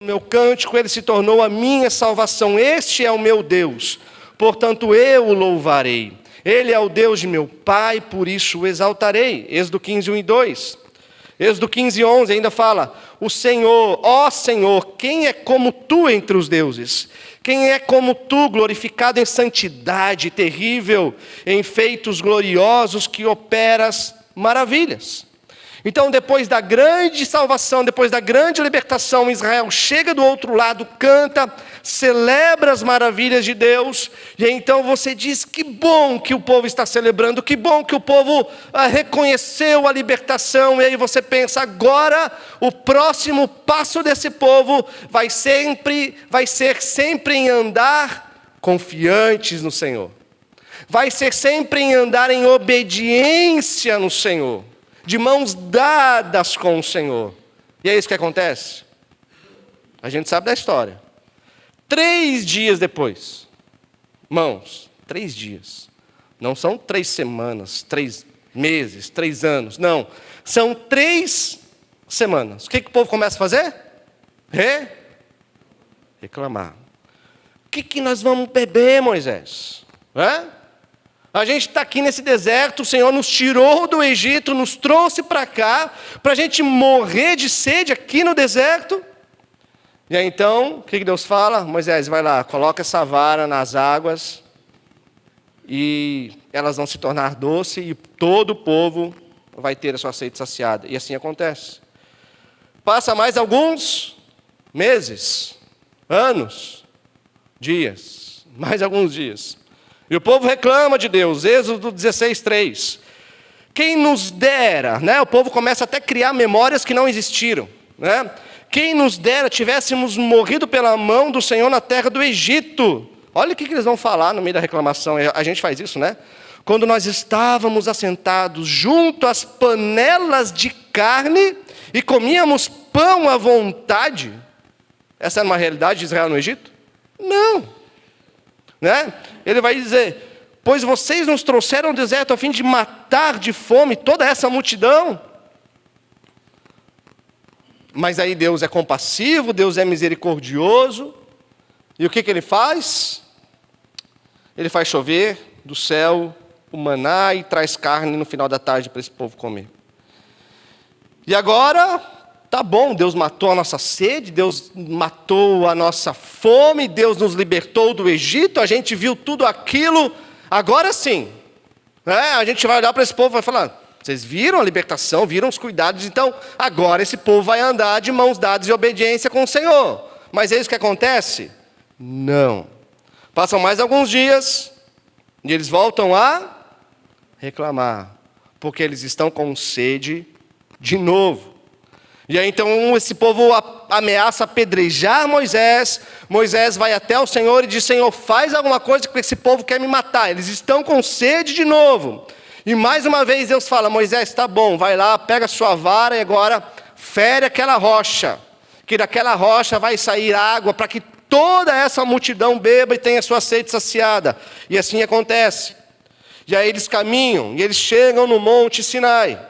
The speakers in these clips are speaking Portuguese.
Meu cântico, ele se tornou a minha salvação. Este é o meu Deus, portanto eu o louvarei. Ele é o Deus de meu pai, por isso o exaltarei. Êxodo 15, 1 e 2. Êxodo 15, 11 ainda fala: o Senhor, ó Senhor, quem é como tu entre os deuses? Quem é como tu, glorificado em santidade, terrível, em feitos gloriosos, que operas maravilhas? Então, depois da grande salvação, depois da grande libertação, Israel chega do outro lado, canta, celebra as maravilhas de Deus, e então você diz: que bom que o povo está celebrando, que bom que o povo reconheceu a libertação, e aí você pensa: agora o próximo passo desse povo vai ser sempre em andar confiantes no Senhor, vai ser sempre em andar em obediência no Senhor, de mãos dadas com o Senhor. E é isso que acontece. A gente sabe da história. 3 dias depois, irmãos, 3 dias. Não são 3 semanas, 3 meses, 3 anos. Não, são 3 semanas. O que o povo começa a fazer? Reclamar. O que nós vamos beber, Moisés? A gente está aqui nesse deserto, o Senhor nos tirou do Egito, nos trouxe para cá, para a gente morrer de sede aqui no deserto. E aí então, o que Deus fala? Moisés, vai lá, coloca essa vara nas águas, e elas vão se tornar doces, e todo o povo vai ter a sua sede saciada. E assim acontece. Passa mais alguns meses, anos, dias, mais alguns dias. E o povo reclama de Deus. Êxodo 16, 3. Quem nos dera, o povo começa até a criar memórias que não existiram. Quem nos dera tivéssemos morrido pela mão do Senhor na terra do Egito. Olha o que eles vão falar no meio da reclamação. A gente faz isso, Quando nós estávamos assentados junto às panelas de carne e comíamos pão à vontade. Essa era uma realidade de Israel no Egito? Não. Ele vai dizer: pois vocês nos trouxeram ao deserto a fim de matar de fome toda essa multidão. Mas aí Deus é compassivo, Deus é misericordioso. E o que ele faz? Ele faz chover do céu o maná e traz carne no final da tarde para esse povo comer. E agora, tá bom, Deus matou a nossa sede, Deus matou a nossa fome, Deus nos libertou do Egito, a gente viu tudo aquilo, agora sim, a gente vai olhar para esse povo e vai falar: vocês viram a libertação, viram os cuidados, então agora esse povo vai andar de mãos dadas em obediência com o Senhor. Mas é isso que acontece? Não. Passam mais alguns dias, e eles voltam a reclamar, porque eles estão com sede de novo. E aí então esse povo ameaça apedrejar Moisés. Moisés vai até o Senhor e diz: Senhor, faz alguma coisa que esse povo quer me matar. Eles estão com sede de novo. E mais uma vez Deus fala: Moisés, tá bom, vai lá, pega a sua vara e agora fere aquela rocha, que daquela rocha vai sair água para que toda essa multidão beba e tenha sua sede saciada. E assim acontece. E aí eles caminham e eles chegam no Monte Sinai.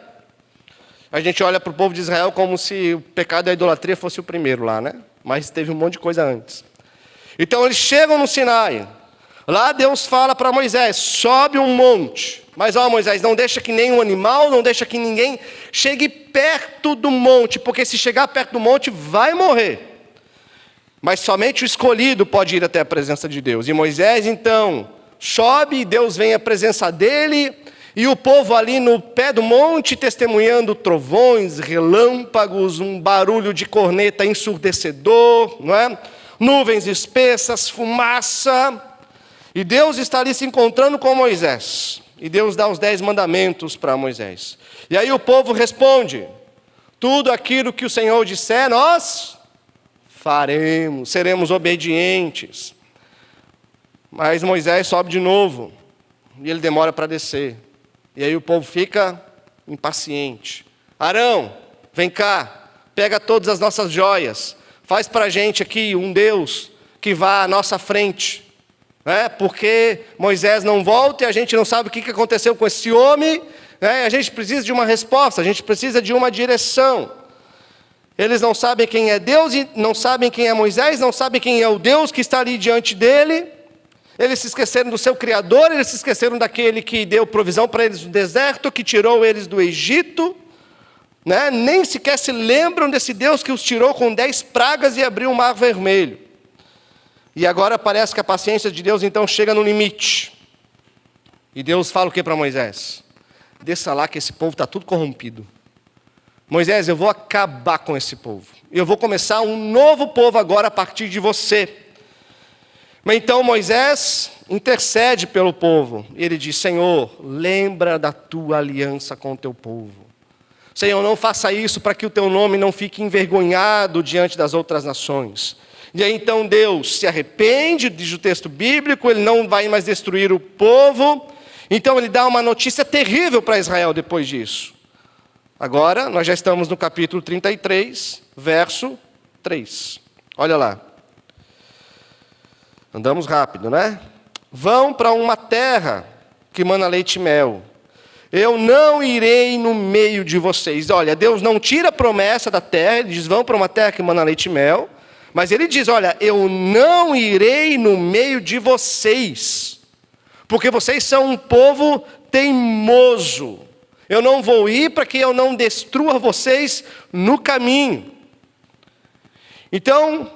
A gente olha para o povo de Israel como se o pecado da idolatria fosse o primeiro lá, Mas teve um monte de coisa antes. Então eles chegam no Sinai. Lá Deus fala para Moisés: sobe um monte. Mas Moisés, não deixa que nenhum animal, não deixa que ninguém chegue perto do monte, porque se chegar perto do monte vai morrer. Mas somente o escolhido pode ir até a presença de Deus. E Moisés então sobe, e Deus vem à presença dele. E o povo ali no pé do monte, testemunhando trovões, relâmpagos, um barulho de corneta ensurdecedor, nuvens espessas, fumaça. E Deus está ali se encontrando com Moisés. E Deus dá os 10 mandamentos para Moisés. E aí o povo responde: tudo aquilo que o Senhor disser, nós faremos, seremos obedientes. Mas Moisés sobe de novo, e ele demora para descer. E aí o povo fica impaciente. Arão, vem cá, pega todas as nossas joias, faz para a gente aqui um Deus que vá à nossa frente. Porque Moisés não volta e a gente não sabe o que aconteceu com esse homem. A gente precisa de uma resposta, a gente precisa de uma direção. Eles não sabem quem é Deus, e não sabem quem é Moisés, não sabem quem é o Deus que está ali diante dele. Eles se esqueceram do seu Criador, eles se esqueceram daquele que deu provisão para eles no deserto, que tirou eles do Egito. Né? Nem sequer se lembram desse Deus que os tirou com 10 pragas e abriu o mar vermelho. E agora parece que a paciência de Deus então chega no limite. E Deus fala o que para Moisés? Desça lá que esse povo está tudo corrompido. Moisés, eu vou acabar com esse povo. Eu vou começar um novo povo agora a partir de você. Mas então Moisés intercede pelo povo. E ele diz, Senhor, lembra da tua aliança com o teu povo. Senhor, não faça isso para que o teu nome não fique envergonhado diante das outras nações. E aí então Deus se arrepende, diz o texto bíblico, ele não vai mais destruir o povo. Então ele dá uma notícia terrível para Israel depois disso. Agora, nós já estamos no capítulo 33, verso 3. Olha lá. Andamos rápido, né? Vão para uma terra que mana leite e mel. Eu não irei no meio de vocês. Olha, Deus não tira a promessa da terra, ele diz, vão para uma terra que mana leite e mel. Mas ele diz, olha, eu não irei no meio de vocês. Porque vocês são um povo teimoso. Eu não vou ir para que eu não destrua vocês no caminho. Então,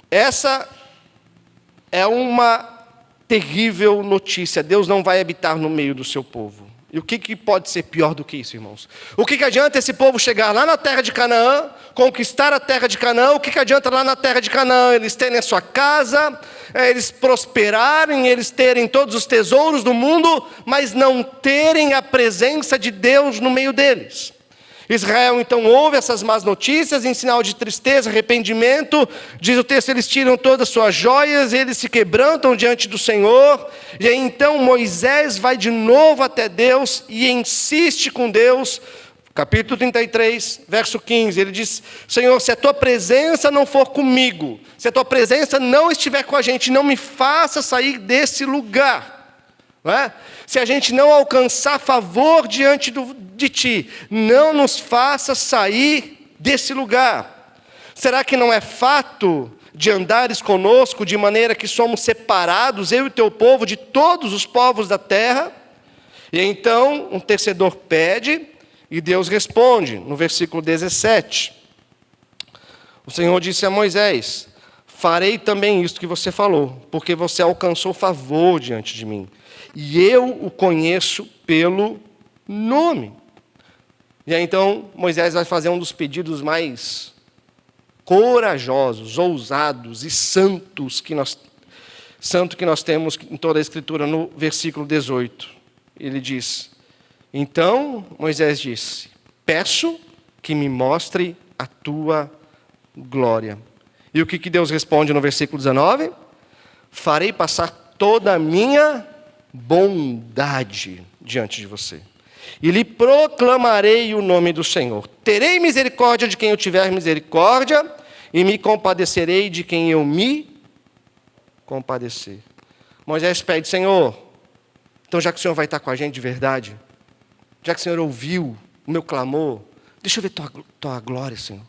essa é uma terrível notícia. Deus não vai habitar no meio do seu povo. E o que pode ser pior do que isso, irmãos? O que adianta esse povo chegar lá na terra de Canaã, conquistar a terra de Canaã? O que adianta lá na terra de Canaã? Eles terem a sua casa, eles prosperarem, eles terem todos os tesouros do mundo, mas não terem a presença de Deus no meio deles. Israel então ouve essas más notícias, em sinal de tristeza, arrependimento, diz o texto, eles tiram todas as suas joias, eles se quebrantam diante do Senhor, e aí então Moisés vai de novo até Deus e insiste com Deus, capítulo 33, verso 15, ele diz, Senhor, se a tua presença não for comigo, se a tua presença não estiver com a gente, não me faça sair desse lugar. Não é? Se a gente não alcançar favor diante de ti, não nos faça sair desse lugar. Será que não é fato de andares conosco de maneira que somos separados, eu e teu povo, de todos os povos da terra? E então um intercedor pede e Deus responde, no versículo 17. O Senhor disse a Moisés, farei também isto que você falou, porque você alcançou favor diante de mim. E eu o conheço pelo nome. E aí então Moisés vai fazer um dos pedidos mais corajosos, ousados e santos que nós temos em toda a Escritura, no versículo 18. Ele diz, então Moisés disse, peço que me mostre a tua glória. E o que Deus responde no versículo 19? Farei passar toda a minha bondade diante de você. E lhe proclamarei o nome do Senhor. Terei misericórdia de quem eu tiver misericórdia, e me compadecerei de quem eu me compadecer. Moisés pede, Senhor, então já que o Senhor vai estar com a gente de verdade, já que o Senhor ouviu o meu clamor, deixa eu ver tua glória, Senhor.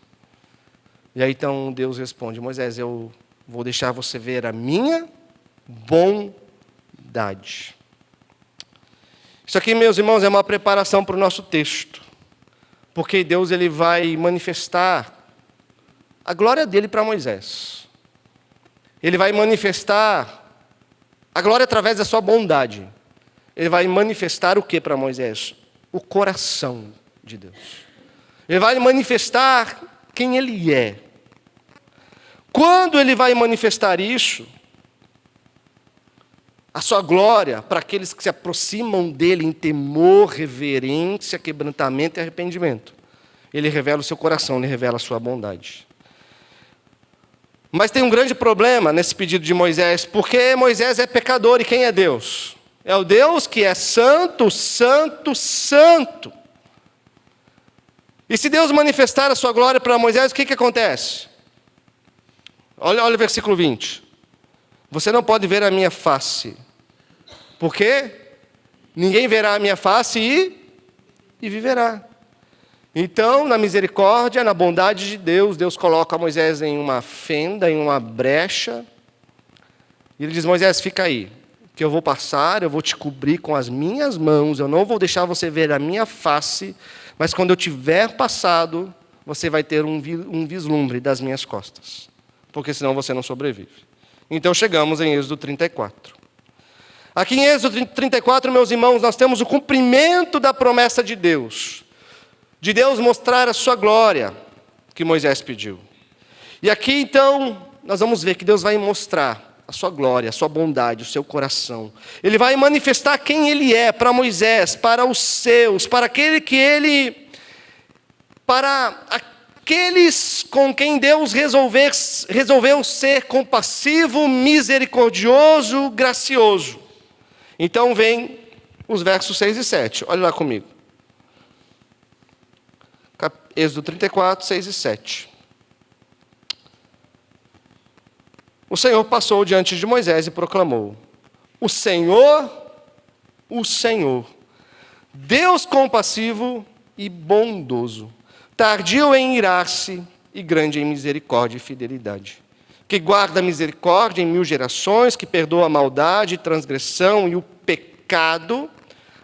E aí então Deus responde, Moisés, eu vou deixar você ver a minha bondade. Isso aqui, meus irmãos, é uma preparação para o nosso texto. Porque Deus ele vai manifestar a glória dele para Moisés. Ele vai manifestar a glória através da sua bondade. Ele vai manifestar o que para Moisés? O coração de Deus. Ele vai manifestar quem ele é. Quando ele vai manifestar isso, a sua glória para aqueles que se aproximam dele em temor, reverência, quebrantamento e arrependimento. Ele revela o seu coração, ele revela a sua bondade. Mas tem um grande problema nesse pedido de Moisés, porque Moisés é pecador e quem é Deus? É o Deus que é santo, santo, santo. E se Deus manifestar a sua glória para Moisés, o que acontece? Olha o versículo 20. Você não pode ver a minha face, porque ninguém verá a minha face e viverá. Então, na misericórdia, na bondade de Deus, Deus coloca Moisés em uma fenda, em uma brecha. E ele diz: Moisés, fica aí, que eu vou passar, eu vou te cobrir com as minhas mãos, eu não vou deixar você ver a minha face, mas quando eu tiver passado, você vai ter um vislumbre das minhas costas, porque senão você não sobrevive. Então chegamos em Êxodo 34. Aqui em Êxodo 34, meus irmãos, nós temos o cumprimento da promessa de Deus mostrar a sua glória, que Moisés pediu. E aqui então, nós vamos ver que Deus vai mostrar a sua glória, a sua bondade, o seu coração. Ele vai manifestar quem Ele é para Moisés, para os seus, para aqueles com quem Deus resolveu ser compassivo, misericordioso, gracioso. Então vem os versos 6 e 7. Olha lá comigo. Êxodo 34, 6 e 7. O Senhor passou diante de Moisés e proclamou: o Senhor, Deus compassivo e bondoso, tardio em irar-se e grande em misericórdia e fidelidade, que guarda a misericórdia em 1000 gerações, que perdoa a maldade, transgressão e o pecado,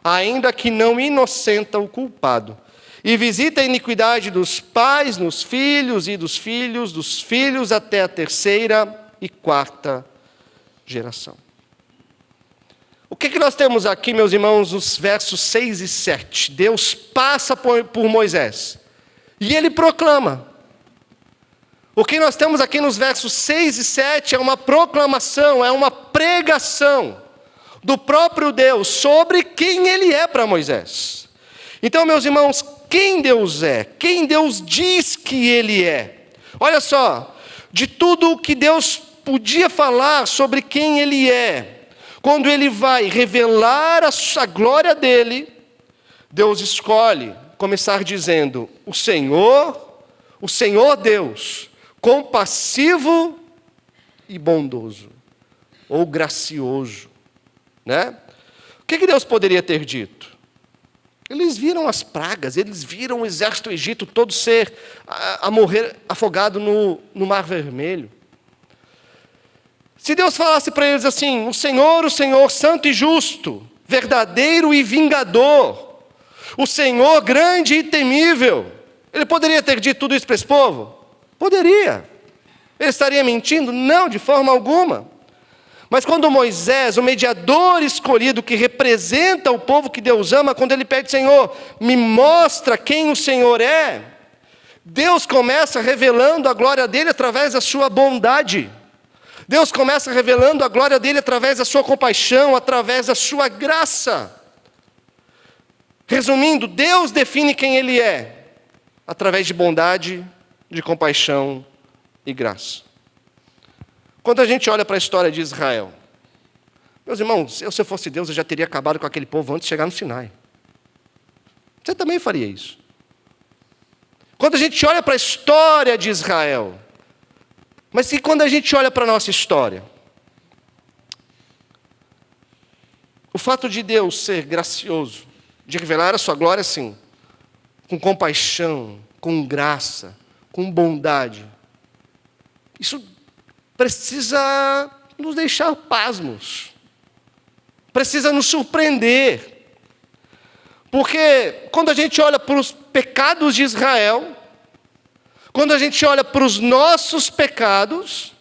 ainda que não inocenta o culpado, e visita a iniquidade dos pais nos filhos e dos filhos até a 3ª e 4ª geração. O que nós temos aqui, meus irmãos, nos versos 6 e 7? Deus passa por Moisés e ele proclama. O que nós temos aqui nos versos 6 e 7 é uma proclamação, é uma pregação do próprio Deus sobre quem Ele é para Moisés. Então, meus irmãos, quem Deus é? Quem Deus diz que Ele é? Olha só, de tudo o que Deus podia falar sobre quem Ele é, quando Ele vai revelar a glória dEle, Deus escolhe começar dizendo: o Senhor Deus, compassivo e bondoso, ou gracioso, né? O que Deus poderia ter dito? Eles viram as pragas, eles viram o exército do Egito todo a morrer afogado no Mar Vermelho. Se Deus falasse para eles assim: o Senhor, santo e justo, verdadeiro e vingador, o Senhor grande e temível, Ele poderia ter dito tudo isso para esse povo? Poderia. Ele estaria mentindo? Não, de forma alguma. Mas quando Moisés, o mediador escolhido que representa o povo que Deus ama, quando ele pede: Senhor, me mostra quem o Senhor é, Deus começa revelando a glória dele através da sua bondade. Deus começa revelando a glória dele através da sua compaixão, através da sua graça. Resumindo, Deus define quem Ele é, através de bondade, de compaixão e graça. Quando a gente olha para a história de Israel, meus irmãos, se eu fosse Deus, eu já teria acabado com aquele povo antes de chegar no Sinai. Você também faria isso. Quando a gente olha para a história de Israel, mas e quando a gente olha para a nossa história? O fato de Deus ser gracioso, de revelar a sua glória, sim, com compaixão, com graça, com bondade, isso precisa nos deixar pasmos, precisa nos surpreender. Porque quando a gente olha para os pecados de Israel, quando a gente olha para os nossos pecados,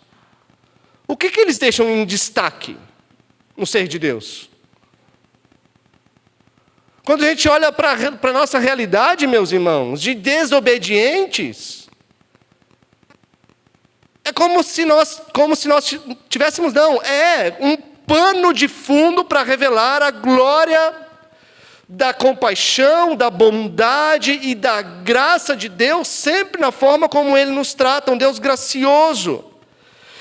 o que eles deixam em destaque no ser de Deus? Quando a gente olha para a nossa realidade, meus irmãos, de desobedientes, é como se nós tivéssemos, um pano de fundo para revelar a glória da compaixão, da bondade e da graça de Deus, sempre na forma como Ele nos trata, um Deus gracioso.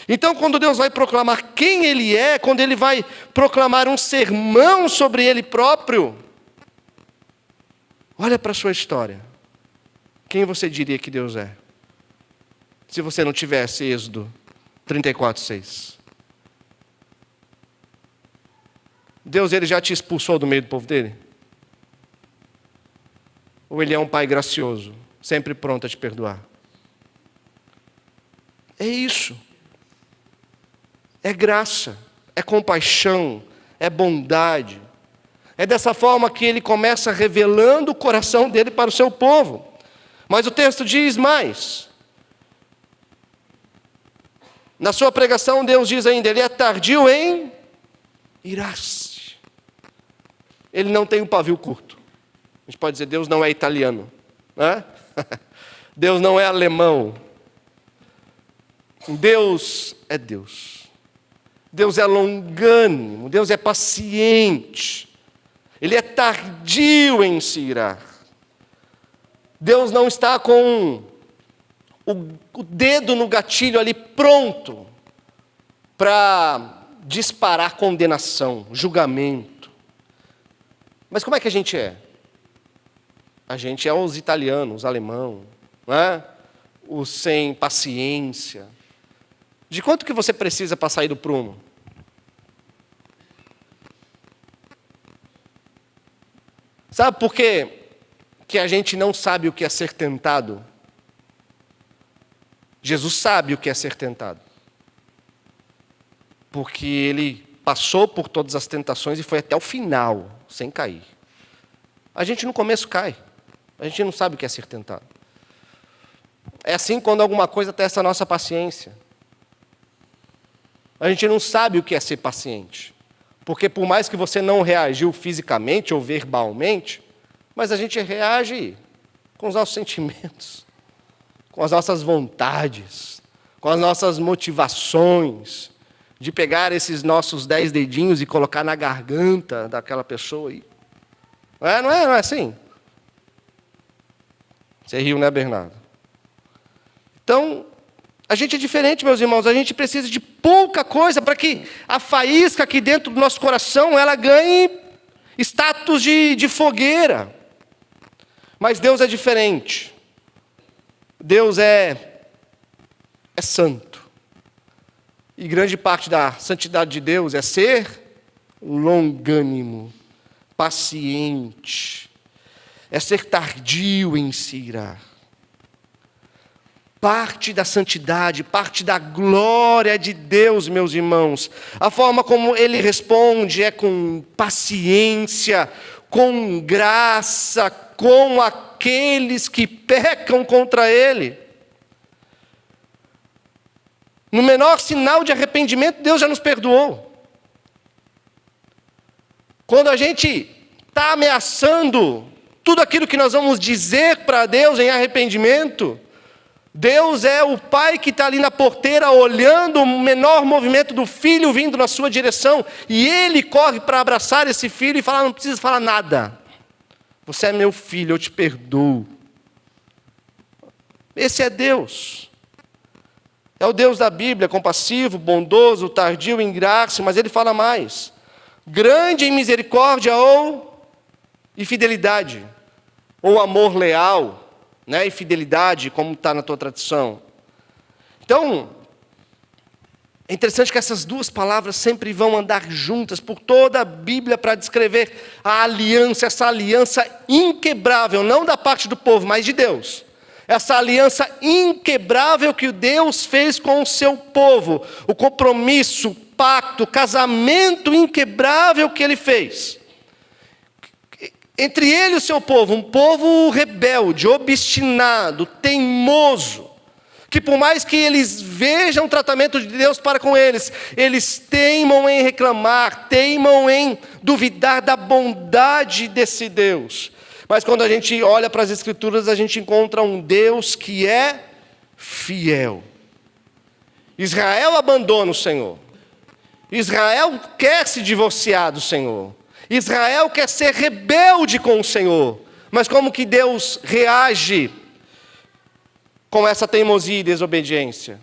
Então, quando Deus vai proclamar quem Ele é, quando Ele vai proclamar um sermão sobre Ele próprio, olha para a sua história. Quem você diria que Deus é? Se você não tivesse Êxodo 34, 6. Deus, Ele já te expulsou do meio do povo dele? Ou Ele é um Pai gracioso, sempre pronto a te perdoar? É isso. É graça, é compaixão, é bondade. É dessa forma que Ele começa revelando o coração dele para o seu povo. Mas o texto diz mais. Na sua pregação, Deus diz ainda, Ele é tardio em irar-se. Ele não tem um pavio curto. A gente pode dizer, Deus não é italiano, né? Deus não é alemão. Deus é Deus. Deus é longânimo, Deus é paciente. Ele é tardio em se irar. Deus não está com o dedo no gatilho ali pronto para disparar condenação, julgamento. Mas como é que a gente é? A gente é os italianos, os alemão, né? Os sem paciência. De quanto que você precisa para sair do prumo? Sabe por quê que a gente não sabe o que é ser tentado? Jesus sabe o que é ser tentado. Porque Ele passou por todas as tentações e foi até o final, sem cair. A gente no começo cai. A gente não sabe o que é ser tentado. É assim quando alguma coisa testa a nossa paciência. A gente não sabe o que é ser paciente. Porque por mais que você não reagiu fisicamente ou verbalmente, mas a gente reage com os nossos sentimentos, com as nossas vontades, com as nossas motivações, de pegar esses nossos 10 dedinhos e colocar na garganta daquela pessoa aí. Não é assim? Você riu, né, Bernardo? Então, a gente é diferente, meus irmãos. A gente precisa de pouca coisa para que a faísca aqui dentro do nosso coração, ela ganhe status de fogueira. Mas Deus é diferente. Deus é santo. E grande parte da santidade de Deus é ser longânimo, paciente, é ser tardio em se irar. Parte da santidade, parte da glória de Deus, meus irmãos. A forma como Ele responde é com paciência, com graça, com aqueles que pecam contra Ele. No menor sinal de arrependimento, Deus já nos perdoou. Quando a gente está ameaçando tudo aquilo que nós vamos dizer para Deus em arrependimento, Deus é o pai que está ali na porteira olhando o menor movimento do filho vindo na sua direção, e ele corre para abraçar esse filho e falar, não precisa falar nada. Você é meu filho, eu te perdoo. Esse é Deus. É o Deus da Bíblia, compassivo, bondoso, tardio em graça, mas Ele fala mais. Grande em misericórdia e fidelidade, ou amor leal, né, e fidelidade, como está na tua tradição. Então, é interessante que essas duas palavras sempre vão andar juntas por toda a Bíblia para descrever a aliança, essa aliança inquebrável, não da parte do povo, mas de Deus. Essa aliança inquebrável que Deus fez com o seu povo, o compromisso, o pacto, o casamento inquebrável que Ele fez. Entre Ele e o seu povo, um povo rebelde, obstinado, teimoso, que por mais que eles vejam o tratamento de Deus para com eles, eles teimam em reclamar, teimam em duvidar da bondade desse Deus. Mas quando a gente olha para as Escrituras, a gente encontra um Deus que é fiel. Israel abandona o Senhor. Israel quer se divorciar do Senhor. Israel quer ser rebelde com o Senhor. Mas como que Deus reage com essa teimosia e desobediência?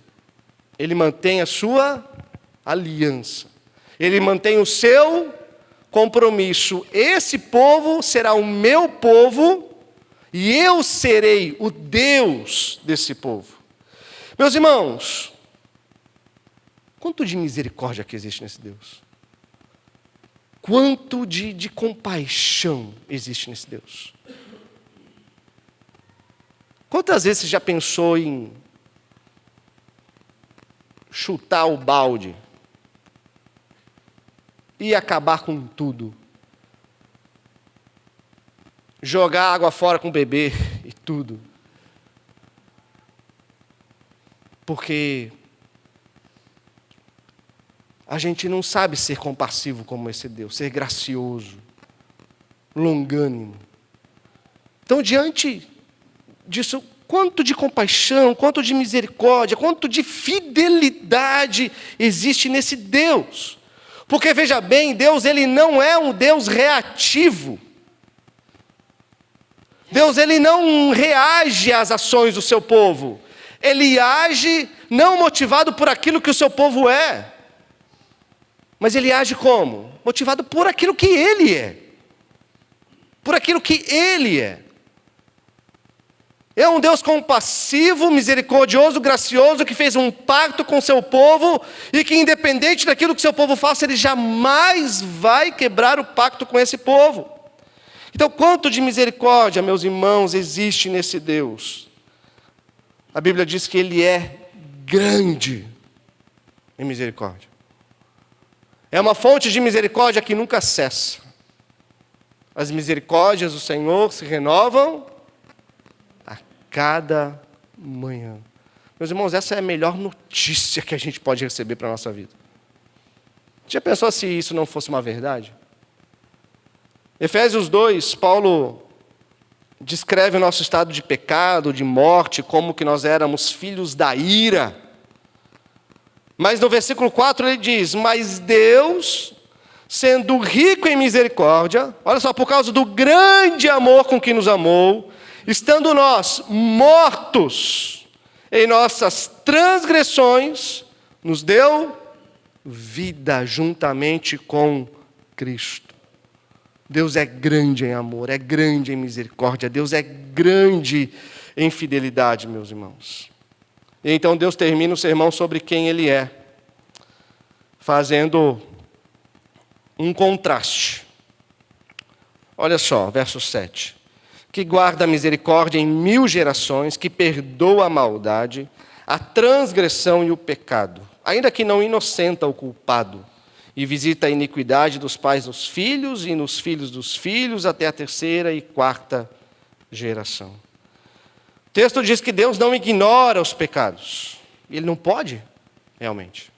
Ele mantém a sua aliança. Ele mantém o seu compromisso. Esse povo será o meu povo e eu serei o Deus desse povo. Meus irmãos, quanto de misericórdia que existe nesse Deus? Quanto de compaixão existe nesse Deus? Quantas vezes você já pensou em chutar o balde e acabar com tudo? Jogar água fora com o bebê e tudo. Porque a gente não sabe ser compassivo como esse Deus, ser gracioso, longânimo. Então, diante disso, quanto de compaixão, quanto de misericórdia, quanto de fidelidade existe nesse Deus. Porque, veja bem, Deus ele não é um Deus reativo. Deus ele não reage às ações do seu povo. Ele age não motivado por aquilo que o seu povo é. Mas ele age como? Motivado por aquilo que ele é. Por aquilo que ele é. É um Deus compassivo, misericordioso, gracioso, que fez um pacto com o seu povo e que, independente daquilo que o seu povo faça, ele jamais vai quebrar o pacto com esse povo. Então, quanto de misericórdia, meus irmãos, existe nesse Deus? A Bíblia diz que ele é grande em misericórdia. É uma fonte de misericórdia que nunca cessa. As misericórdias do Senhor se renovam a cada manhã. Meus irmãos, essa é a melhor notícia que a gente pode receber para a nossa vida. Já pensou se isso não fosse uma verdade? Efésios 2, Paulo descreve o nosso estado de pecado, de morte, como que nós éramos filhos da ira. Mas no versículo 4 ele diz: mas Deus, sendo rico em misericórdia, olha só, por causa do grande amor com que nos amou, estando nós mortos em nossas transgressões, nos deu vida juntamente com Cristo. Deus é grande em amor, é grande em misericórdia, Deus é grande em fidelidade, meus irmãos. E então Deus termina o sermão sobre quem Ele é, fazendo um contraste. Olha só, verso 7. Que guarda a misericórdia em 1000 gerações, que perdoa a maldade, a transgressão e o pecado, ainda que não inocenta o culpado, e visita a iniquidade dos pais nos filhos e nos filhos dos filhos até a 3ª e 4ª geração. O texto diz que Deus não ignora os pecados. Ele não pode, realmente.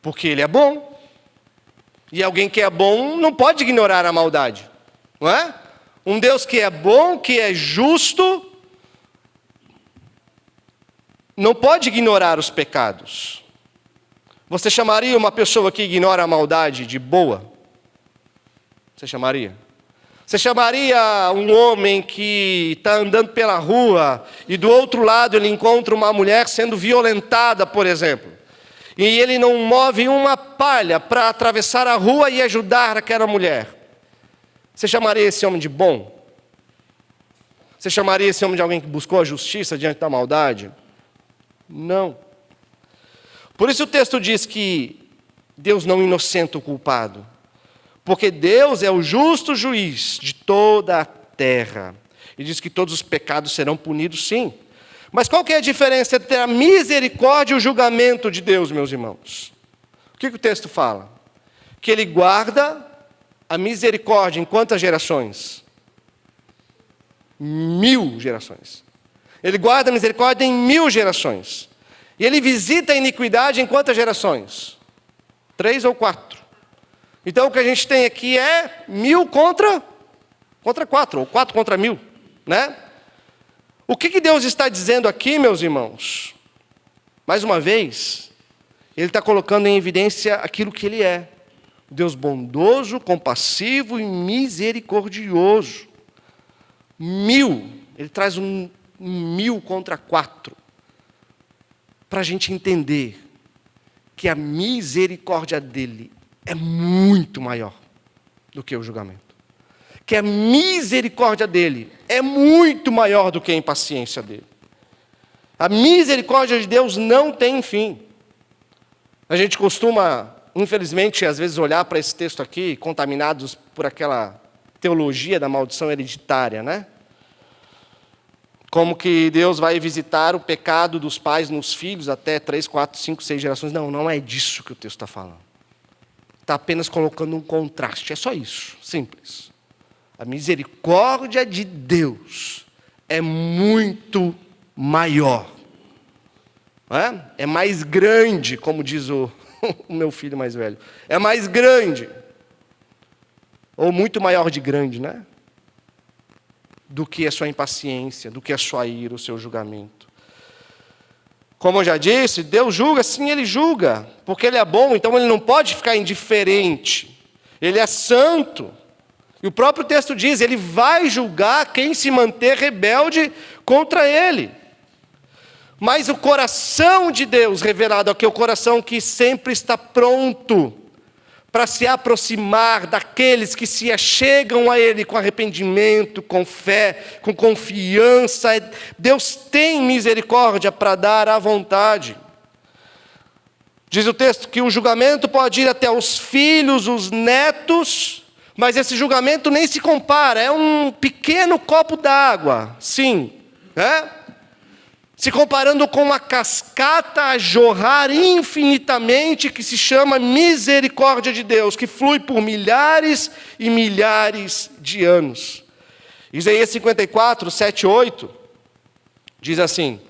Porque Ele é bom. E alguém que é bom não pode ignorar a maldade. Não é? Um Deus que é bom, que é justo, não pode ignorar os pecados. Você chamaria uma pessoa que ignora a maldade de boa? Você chamaria? Você chamaria um homem que está andando pela rua e do outro lado ele encontra uma mulher sendo violentada, por exemplo, e ele não move uma palha para atravessar a rua e ajudar aquela mulher? Você chamaria esse homem de bom? Você chamaria esse homem de alguém que buscou a justiça diante da maldade? Não. Por isso o texto diz que Deus não inocenta o culpado, porque Deus é o justo juiz de toda a terra. E diz que todos os pecados serão punidos, sim. Mas qual que é a diferença entre a misericórdia e o julgamento de Deus, meus irmãos? O que o texto fala? Que Ele guarda a misericórdia em quantas gerações? 1000 gerações. Ele guarda a misericórdia em 1000 gerações. E Ele visita a iniquidade em quantas gerações? 3 ou 4. Então o que a gente tem aqui é 1000 contra 4, ou 4 contra 1000, né? O que Deus está dizendo aqui, meus irmãos? Mais uma vez, Ele está colocando em evidência aquilo que Ele é. Deus bondoso, compassivo e misericordioso. 1000, Ele traz um 1000 contra 4. Para a gente entender que a misericórdia dEle é muito maior do que o julgamento. Que a misericórdia dEle é muito maior do que a impaciência dEle. A misericórdia de Deus não tem fim. A gente costuma, infelizmente, às vezes olhar para esse texto aqui, contaminados por aquela teologia da maldição hereditária, né? Como que Deus vai visitar o pecado dos pais nos filhos até 3, 4, 5, 6 gerações. Não, não é disso que o texto está falando. Está apenas colocando um contraste, é só isso, simples. A misericórdia de Deus é muito maior. É mais grande, como diz o meu filho mais velho. É mais grande. Ou muito maior de grande, né? Do que a sua impaciência, do que a sua ira, o seu julgamento. Como eu já disse, Deus julga, sim, Ele julga. Porque Ele é bom, então Ele não pode ficar indiferente. Ele é santo. E o próprio texto diz, Ele vai julgar quem se manter rebelde contra Ele. Mas o coração de Deus revelado aqui é o coração que sempre está pronto para se aproximar daqueles que se achegam a Ele com arrependimento, com fé, com confiança. Deus tem misericórdia para dar à vontade. Diz o texto que o julgamento pode ir até os filhos, os netos, mas esse julgamento nem se compara, é um pequeno copo d'água, sim, se comparando com uma cascata a jorrar infinitamente, que se chama misericórdia de Deus, que flui por milhares e milhares de anos. Isaías 54, 7, 8, diz assim: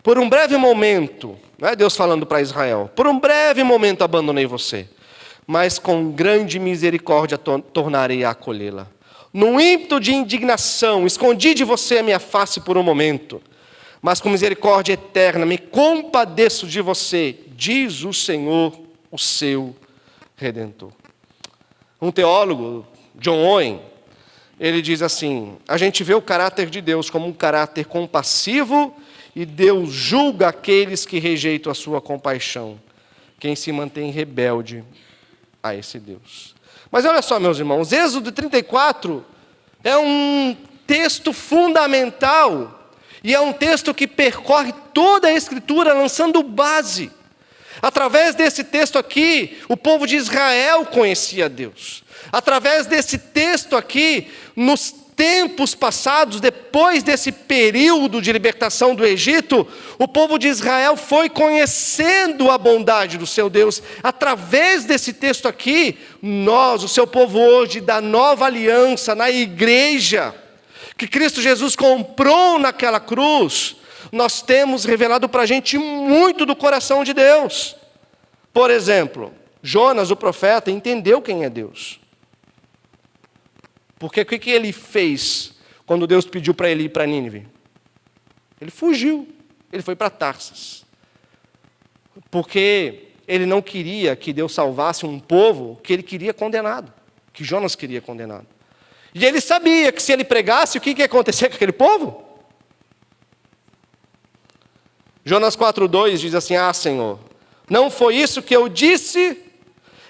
por um breve momento, não é Deus falando para Israel, por um breve momento abandonei você, mas com grande misericórdia tornarei a acolhê-la. No ímpeto de indignação, escondi de você a minha face por um momento, mas com misericórdia eterna me compadeço de você, diz o Senhor, o seu Redentor. Um teólogo, John Owen, ele diz assim: a gente vê o caráter de Deus como um caráter compassivo, e Deus julga aqueles que rejeitam a sua compaixão, quem se mantém rebelde a esse Deus. Mas olha só, meus irmãos, Êxodo 34 é um texto fundamental, e é um texto que percorre toda a Escritura, lançando base. Através desse texto aqui, o povo de Israel conhecia Deus. Através desse texto aqui, nos tempos passados, depois desse período de libertação do Egito, o povo de Israel foi conhecendo a bondade do seu Deus. Através desse texto aqui, nós, o seu povo hoje, da nova aliança, na igreja, que Cristo Jesus comprou naquela cruz, nós temos revelado para a gente muito do coração de Deus. Por exemplo, Jonas, o profeta, entendeu quem é Deus. Porque o que ele fez quando Deus pediu para ele ir para Nínive? Ele fugiu, ele foi para Tarsas. Porque ele não queria que Deus salvasse um povo que ele queria condenado, que Jonas queria condenado. E ele sabia que se ele pregasse, o que ia acontecer com aquele povo? Jonas 4,2 diz assim: ah, Senhor, não foi isso que eu disse,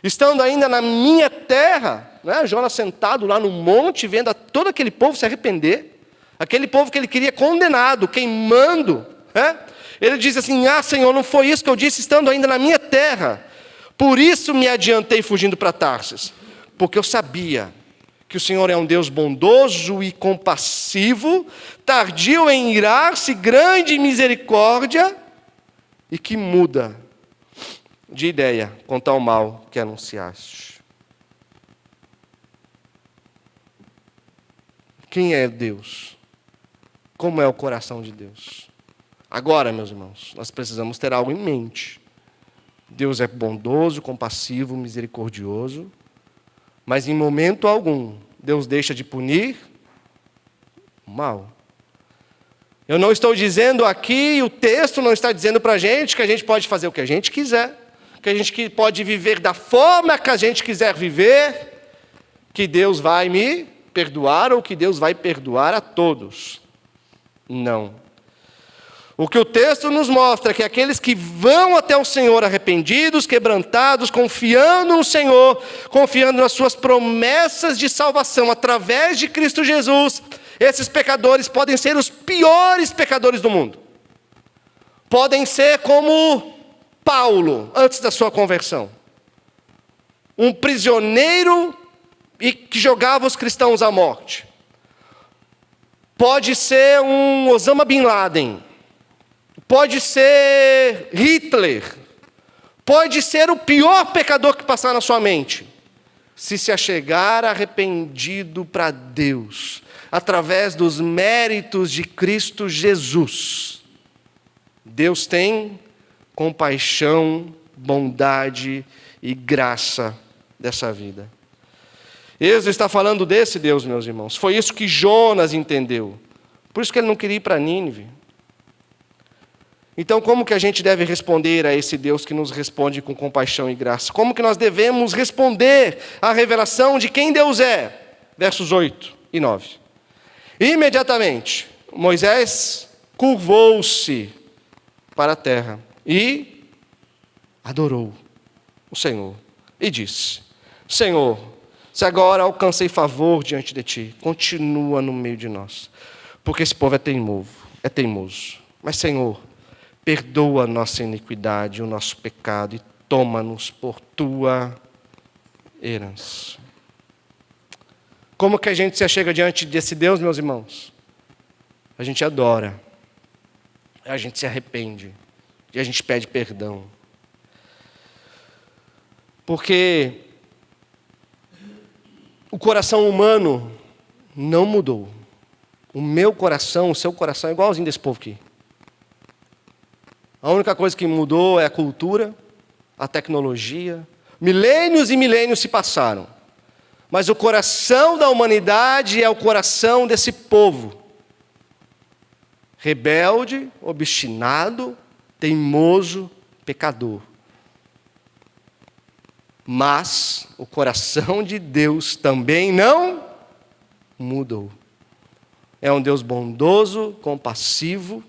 estando ainda na minha terra? Jonas sentado lá no monte, vendo todo aquele povo se arrepender, aquele povo que ele queria condenado, queimando. Ele diz assim: ah, Senhor, não foi isso que eu disse, estando ainda na minha terra. Por isso me adiantei fugindo para Tarsis, porque eu sabia que o Senhor é um Deus bondoso e compassivo, tardio em irar-se, grande em misericórdia, e que muda de ideia quanto ao mal que anunciaste. Quem é Deus? Como é o coração de Deus? Agora, meus irmãos, nós precisamos ter algo em mente. Deus é bondoso, compassivo, misericordioso, mas em momento algum, Deus deixa de punir o mal. Eu não estou dizendo aqui, o texto não está dizendo para a gente que a gente pode fazer o que a gente quiser, que a gente pode viver da forma que a gente quiser viver, que Deus vai me perdoar ou que Deus vai perdoar a todos. Não. O que o texto nos mostra é que aqueles que vão até o Senhor arrependidos, quebrantados, confiando no Senhor, confiando nas suas promessas de salvação através de Cristo Jesus, esses pecadores podem ser os piores pecadores do mundo. Podem ser como Paulo, antes da sua conversão. Um prisioneiro e que jogava os cristãos à morte. pode ser um Osama Bin Laden, pode ser Hitler, pode ser o pior pecador que passar na sua mente. Se achegar arrependido para Deus, através dos méritos de Cristo Jesus, Deus tem compaixão, bondade e graça dessa vida. Êxodo está falando desse Deus, meus irmãos. Foi isso que Jonas entendeu. Por isso que ele não queria ir para Nínive. Então, como que a gente deve responder a esse Deus que nos responde com compaixão e graça? Como que nós devemos responder à revelação de quem Deus é? Versos 8 e 9. Imediatamente, Moisés curvou-se para a terra e adorou o Senhor. E disse: Senhor, se agora alcancei favor diante de ti, continua no meio de nós, porque esse povo é teimoso. Mas, Senhor, perdoa a nossa iniquidade, o nosso pecado, e toma-nos por tua herança. Como que a gente se achega diante desse Deus, meus irmãos? A gente adora, a gente se arrepende, e a gente pede perdão. Porque o coração humano não mudou. O meu coração, o seu coração é igualzinho desse povo aqui. A única coisa que mudou é a cultura, a tecnologia. Milênios e milênios se passaram. Mas o coração da humanidade é o coração desse povo. Rebelde, obstinado, teimoso, pecador. Mas o coração de Deus também não mudou. É um Deus bondoso, compassivo,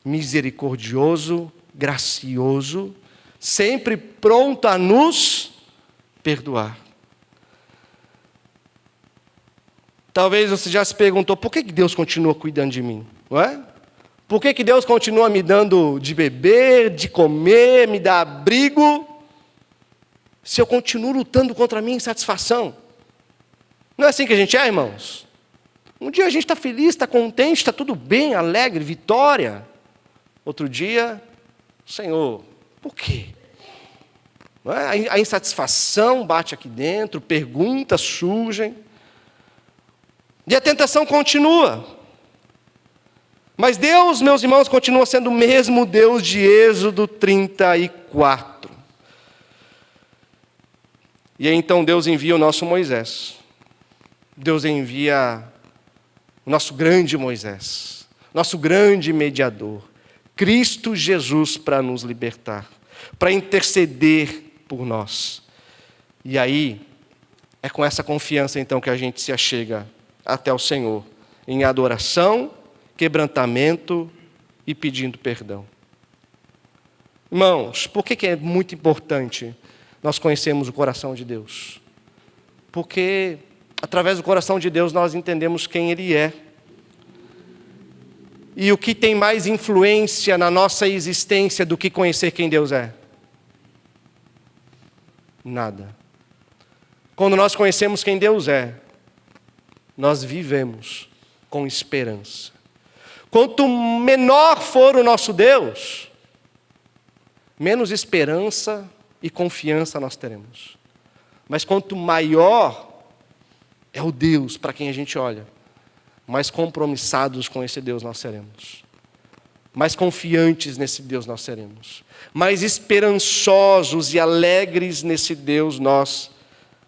misericordioso, gracioso, sempre pronto a nos perdoar. Talvez você já se perguntou, por que Deus continua cuidando de mim? Não é? Por que Deus continua me dando de beber, de comer, me dá abrigo, se eu continuo lutando contra a minha insatisfação? Não é assim que a gente é, irmãos? Um dia a gente está feliz, está contente, está tudo bem, alegre, vitória. Outro dia, Senhor, por quê? Não é? A insatisfação bate aqui dentro, perguntas surgem, e a tentação continua. Mas Deus, meus irmãos, continua sendo o mesmo Deus de Êxodo 34. E aí, então, Deus envia o nosso Moisés. Deus envia o nosso grande Moisés, nosso grande mediador, Cristo Jesus, para nos libertar, para interceder por nós. E aí, é com essa confiança, então, que a gente se achega até o Senhor, em adoração, quebrantamento e pedindo perdão. Irmãos, por que é muito importante nós conhecermos o coração de Deus? Porque através do coração de Deus nós entendemos quem Ele é. E o que tem mais influência na nossa existência do que conhecer quem Deus é? Nada. Quando nós conhecemos quem Deus é, nós vivemos com esperança. Quanto menor for o nosso Deus, menos esperança e confiança nós teremos. Mas quanto maior é o Deus para quem a gente olha, mais compromissados com esse Deus nós seremos. Mais confiantes nesse Deus nós seremos. Mais esperançosos e alegres nesse Deus nós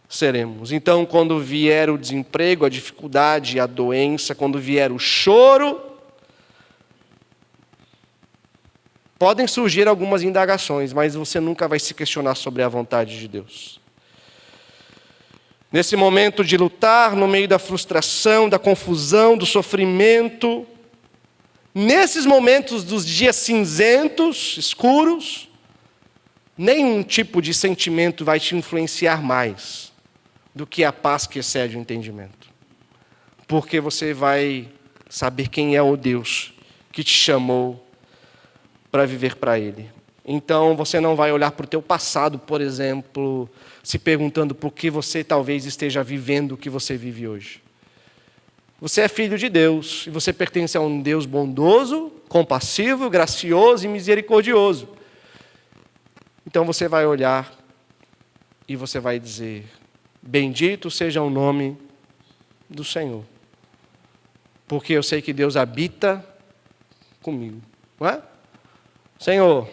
seremos. Então, quando vier o desemprego, a dificuldade, a doença, quando vier o choro, podem surgir algumas indagações, mas você nunca vai se questionar sobre a vontade de Deus. Nesse momento de lutar, no meio da frustração, da confusão, do sofrimento, nesses momentos dos dias cinzentos, escuros, nenhum tipo de sentimento vai te influenciar mais do que a paz que excede o entendimento. Porque você vai saber quem é o Deus que te chamou para viver para Ele. Então, você não vai olhar para o teu passado, por exemplo, se perguntando por que você talvez esteja vivendo o que você vive hoje. Você é filho de Deus e você pertence a um Deus bondoso, compassivo, gracioso e misericordioso. Então você vai olhar e você vai dizer: bendito seja o nome do Senhor. Porque eu sei que Deus habita comigo. Não é? Senhor,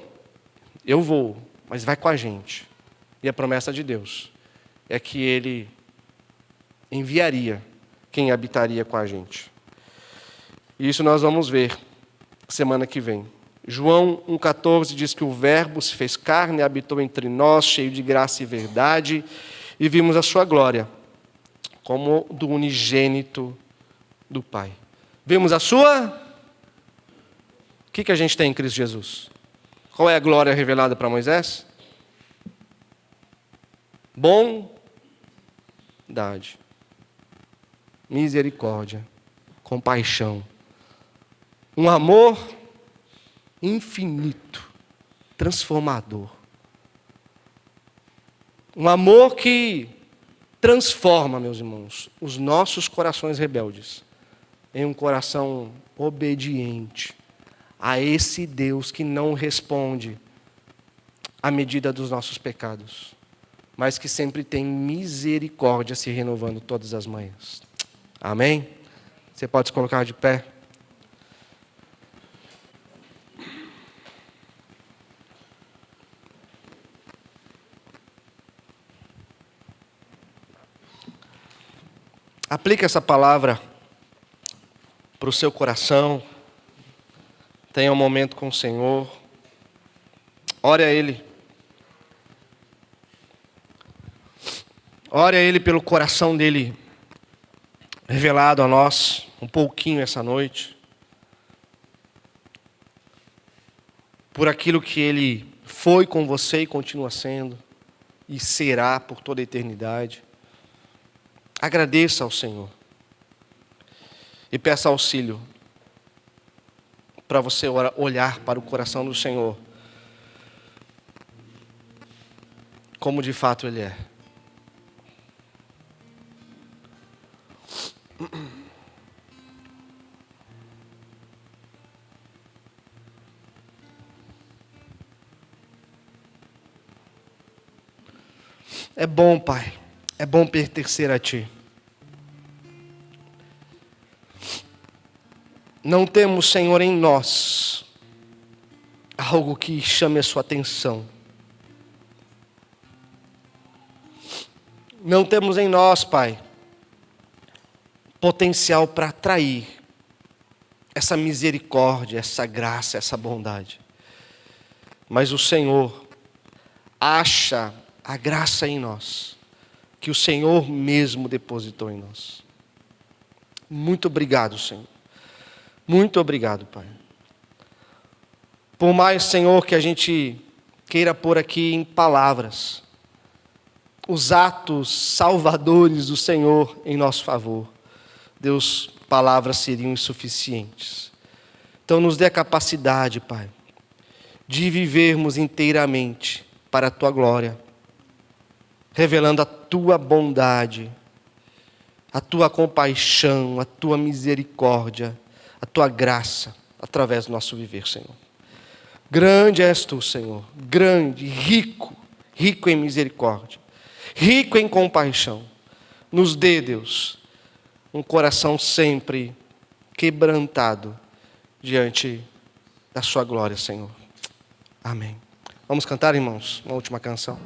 eu vou, mas vai com a gente. E a promessa de Deus é que Ele enviaria quem habitaria com a gente. E isso nós vamos ver semana que vem. João 1,14 diz que o Verbo se fez carne e habitou entre nós, cheio de graça e verdade, e vimos a sua glória, como do unigênito do Pai. Vimos a sua? O que a gente tem em Cristo Jesus? Qual é a glória revelada para Moisés? Bondade, misericórdia, compaixão, um amor infinito, transformador. Um amor que transforma, meus irmãos, os nossos corações rebeldes em um coração obediente a esse Deus que não responde à medida dos nossos pecados, mas que sempre tem misericórdia se renovando todas as manhãs. Amém? Você pode se colocar de pé? Aplique essa palavra para o seu coração. Tenha um momento com o Senhor. Ore a Ele. Ore a Ele pelo coração dEle revelado a nós um pouquinho essa noite. Por aquilo que Ele foi com você e continua sendo. E será por toda a eternidade. Agradeça ao Senhor. E peça auxílio para você olhar para o coração do Senhor como de fato Ele é. É bom, Pai. É bom pertencer a Ti. Não temos, Senhor, em nós algo que chame a sua atenção. Não temos em nós, Pai, potencial para atrair essa misericórdia, essa graça, essa bondade. Mas o Senhor acha a graça em nós, que o Senhor mesmo depositou em nós. Muito obrigado, Senhor. Muito obrigado, Pai. Por mais, Senhor, que a gente queira pôr aqui em palavras os atos salvadores do Senhor em nosso favor, Deus, palavras seriam insuficientes. Então nos dê a capacidade, Pai, de vivermos inteiramente para a Tua glória, revelando a Tua bondade, a Tua compaixão, a Tua misericórdia, a Tua graça, através do nosso viver, Senhor. Grande és Tu, Senhor, grande, rico em misericórdia, rico em compaixão. Nos dê, Deus, um coração sempre quebrantado diante da Sua glória, Senhor. Amém. Vamos cantar, irmãos, uma última canção.